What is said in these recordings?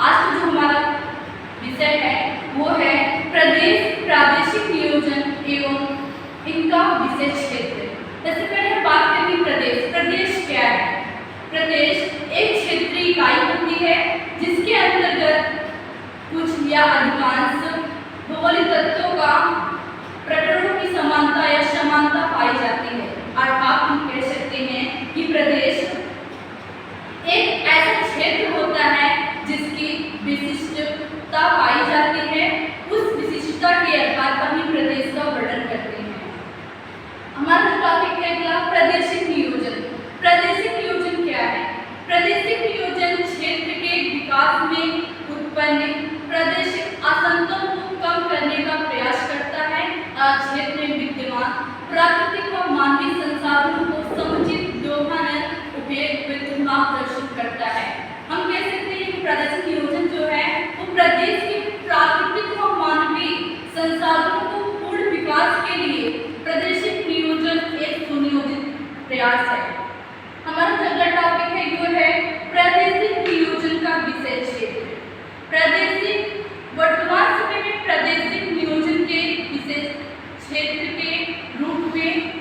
आज का जो हमारा विषय है वो है प्रदेश, प्रादेशिक नियोजन एवं इनका विशेष क्षेत्र। सबसे पहले हम बात करेंगे प्रदेश। प्रदेश क्या है? प्रदेश एक क्षेत्रीय इकाई होती है जिसके अंतर्गत कुछ या अधिकांश भौगोलिक तत्वों का प्रकरणों की समानता या समानता पाई जाती है। अर्थात हम कह सकते हैं कि प्रदेश एक ऐसा क्षेत्र होता है जिसकी विशिष्टता पाई जाती है। उस विशिष्टता के आधार पर ही प्रदेश का वर्णन करते हैं। हमारा जो टॉपिक है अगला प्रादेशिक नियोजन। प्रादेशिक नियोजन क्या है? प्रादेशिक नियोजन क्षेत्र के विकास में उत्पन्न प्रादेशिक असंतुलन को कम करने का प्रयास करता है। क्षेत्र में विद्यमान प्राकृतिक व मानवीय संसाधनों को समुचित दोहन उपयोग मार्गदर्शन करता है। हम कह सकते हैं कि प्रादेशिक नियोजन जो है वो प्रदेश के प्राकृतिक व मानवीय संसाधनों को पूर्ण विकास के लिए प्रादेशिक नियोजन एक सुनियोजित प्रयास है। हमारा अगला टॉपिक है वो है प्रादेशिक नियोजन का विषय क्षेत्र। प्रादेशिक वर्तमान समय में प्रादेशिक नियोजन के विशेष क्षेत्र के रूप में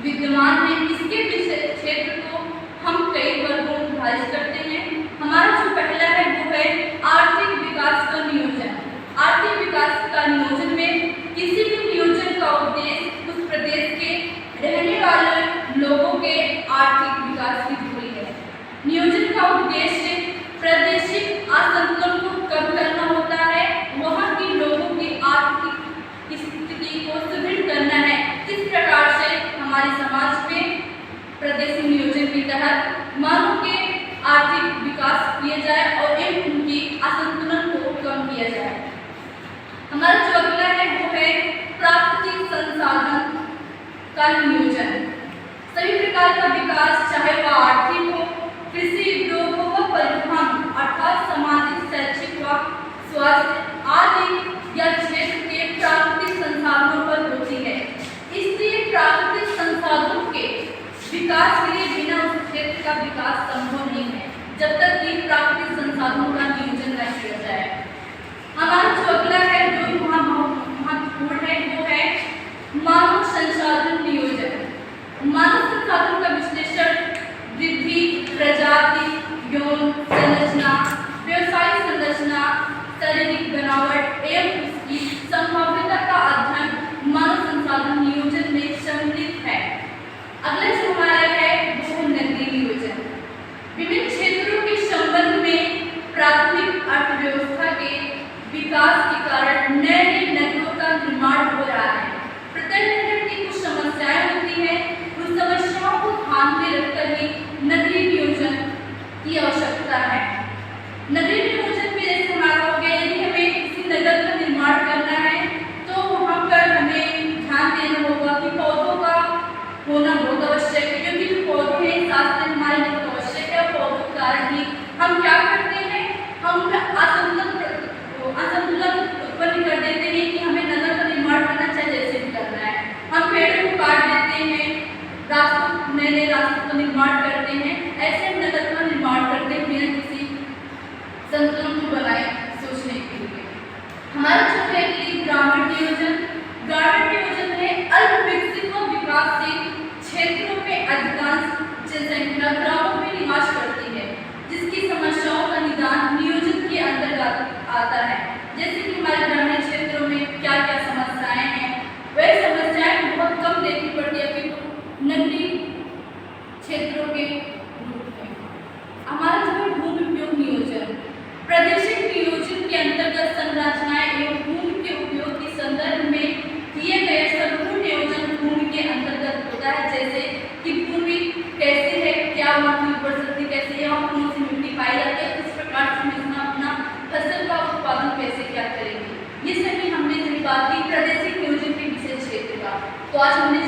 विद्यमान है। इसके विशेष क्षेत्र को हम कई वर्गों में विभाजित करते हैं। हमारा जो पहला है वो है आर्थिक विकास का नियोजन। आर्थिक विकास का नियोजन में किसी भी नियोजन का उद्देश्य उस प्रदेश के रहने वाले लोगों के आर्थिक विकास की होती है। नियोजन का उद्देश्य प्रादेशिक असंतुलन को कम करना होता है। वहाँ के लोगों की आर्थिक स्थिति को सुदृढ़ करना है। इस प्रकार से हमारे समाज में प्रादेशिक नियोजन के तहत मानव के आर्थिक विकास किया जाए और उनकी असंतुलन को कम किया जाए। हमारा जो अगला है वो है प्राकृतिक संसाधन का नियोजन। सभी प्रकार का विकास चाहे वह आर्थिक हो, कृषि, उद्योग हो व परिवहन अर्थात सामाजिक, शैक्षिक व स्वास्थ्य आदि या क्षेत्र के प्राकृतिक संसाधनों पर होती है। इसलिए प्राकृतिक संसाधनों के विकास के लिए बिना उस क्षेत्र का विकास संभव नहीं है जब तक कि प्राकृतिक संसाधनों का नियोजन न किया जाए। हमारा जो अगला है जो महत्वपूर्ण है वो है मानव संसाधन नियोजन। मानव संसाधनों का विश्लेषण वृद्धि, प्रजाति, यौन संरचना, व्यवसायिक संरचना, शारीरिक बनावट एवं उसकी संभाव्यता का अध्ययन मानव संसाधन नियोजन में सम्मिलित है। अगला जो हमारा है वो नगरीय नियोजन। विभिन्न क्षेत्रों के संबंध में प्राथमिक अर्थव्यवस्था के विकास के कारण नए नए नगरों का निर्माण हो रहा है। प्रत्येक नगर की कुछ समस्याएं होती हैं। उन समस्याओं को ध्यान में रखकर ही नगरीय नियोजन की आवश्यकता है। नगरीय नियोजन में जैसे हमारा हो गया यदि हमें किसी नगर का निर्माण करना है तो वहाँ पर हमें ध्यान देना होगा कि पौधों का होना बहुत आवश्यक है, क्योंकि जो पौधे हैं स्वास्थ्य हमारे लिए बहुत आवश्यक है। पौधों के कारण ही हम क्या करते हैं, हम असंतुलन उत्पन्न कर देते हैं कि हमें नगर का निर्माण करना चाहिए जैसे भी करना है। हम पेड़ों को काट देते हैं, रास्तों नए नए रास्तों का निर्माण करते हैं। ऐसे हम नगर का निर्माण करते हैं बिना किसी संतुलन को बनाए सोचने के लिए। हमारा जो है ग्रामीण नियोजन। ग्रामीण नियोजन में अल्प विकसित व विकासशील क्षेत्रों में अधिकांश जनसंख्या ग्रामों में निवास करती है, जिसकी समस्याओं का निदान नियोजन के अंतर्गत आता है। जैसे कि हमारे ग्रामीण क्षेत्रों में क्या क्या समस्याएं हैं, वह समस्याएं बहुत कम देखनी पड़ती है कि नगरीय क्षेत्रों के रूप में। हमारा जो है भूमि उपयोग नियोजन। प्रादेशिक नियोजन के अंतर्गत संरचनाएं एवं भूमि के उपयोग के संदर्भ में किए गए संपूर्ण नियोजन भूमि के अंतर्गत होता है। जैसे कि भूमि कैसी है, क्या वहाँ की उर्वर शक्ति कैसी है, वहाँ कौन सी मिट्टी पाई जाती है, किस प्रकार से हम अपना फसल का उत्पादन कैसे क्या करेंगे। ये सभी हमने जब बात की प्रादेशिक नियोजन के विशेष क्षेत्र का। तो आज हमने